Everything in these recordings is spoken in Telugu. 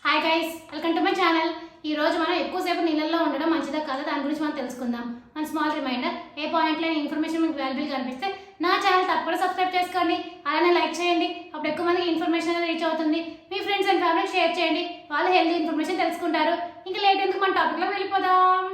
Hi guys, welcome to my channel. ఈ రోజు మనం ఎక్కువసేపు నీళ్ళల్లో ఉండడం మంచిదా కాదా దాని గురించి మనం తెలుసుకుందాం. మన స్మాల్ రిమైండర్, ఏ పాయింట్లో ఇన్ఫర్మేషన్ మీకు వాల్యుబుల్గా అనిపిస్తే నా ఛానల్ తప్పకుండా సబ్స్క్రైబ్ చేసుకోండి, అలానే లైక్ చేయండి. అప్పుడు ఎక్కువ మందికి ఇన్ఫర్మేషన్ అనేది రీచ్ అవుతుంది. మీ ఫ్రెండ్స్ అండ్ ఫ్యామిలీ షేర్ చేయండి, వాళ్ళు హెల్తీ ఇన్ఫర్మేషన్ తెలుసుకుంటారు. ఇంకా లేట్ ఎందుకు మన టాపిక్లో వెళ్ళిపోదాం.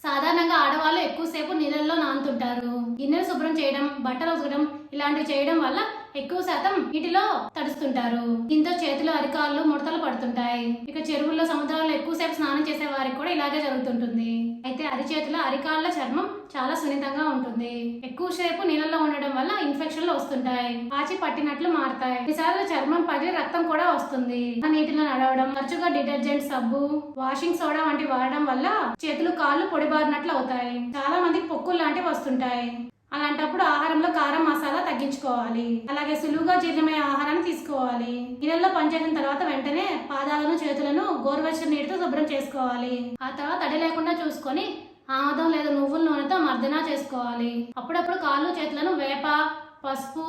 సాధారణంగా ఆడవాళ్ళు ఎక్కువసేపు నీళ్ళల్లో నానుతుంటారు. గిన్నెలు శుభ్రం చేయడం, బట్టలు ఉతకడం ఇలాంటివి చేయడం వల్ల ఎక్కువ శాతం నీటిలో తడుస్తుంటారు. దీంతో చేతులు, అరికాళ్ళు ముడతలు పడుతుంటాయి. ఇక చెరువుల్లో, సముద్రాల్లో ఎక్కువసేపు స్నానం చేసే వారికి కూడా ఇలాగే జరుగుతుంటుంది. అయితే అరిచేతుల, అరికాళ్ళ చర్మం చాలా సున్నితంగా ఉంటుంది. ఎక్కువసేపు నీళ్ళలో ఉండడం వల్ల ఇన్ఫెక్షన్లు వస్తుంటాయి, పాచి పట్టినట్లు మారుతాయి. ఈసారి చర్మం పగిలి రక్తం కూడా వస్తుంది. నీటిలో నడవడం, తరచుగా డిటర్జెంట్, సబ్బు, వాషింగ్ సోడా వంటి వాడడం వల్ల చేతులు, కాళ్ళు పొడిబారినట్లు అవుతాయి. చాలా మందికి పొక్కులు లాంటివి వస్తుంటాయి. అలాంటప్పుడు ఆహారంలో కారం, మసాలా తగ్గించుకోవాలి. అలాగే సులువుగా జీర్ణమయ్యే ఆహారాన్ని తీసుకోవాలి. నీళ్ళల్లో పనిచేసిన తర్వాత వెంటనే పాదాలను, చేతులను గోరువెచ్చని నీటితో శుభ్రం చేసుకోవాలి. ఆ తర్వాత తడి లేకుండా చూసుకొని ఆముదం లేదా నువ్వుల నూనెతో మర్దనా చేసుకోవాలి. అప్పుడప్పుడు కాళ్ళు, చేతులను వేప, పసుపు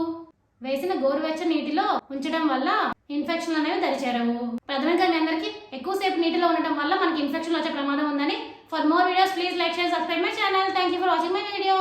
వేసిన గోరువెచ్చని నీటిలో ఉంచడం వల్ల ఇన్ఫెక్షన్ అనేవి దరిచేరవు. ప్రధానంగా మీ అందరికీ ఎక్కువసేపు నీటిలో ఉండటం వల్ల మనకి ఇన్ఫెక్షన్ వచ్చే ప్రమాదం ఉందని. For more videos please like, share, subscribe my channel. Thank you for watching my video.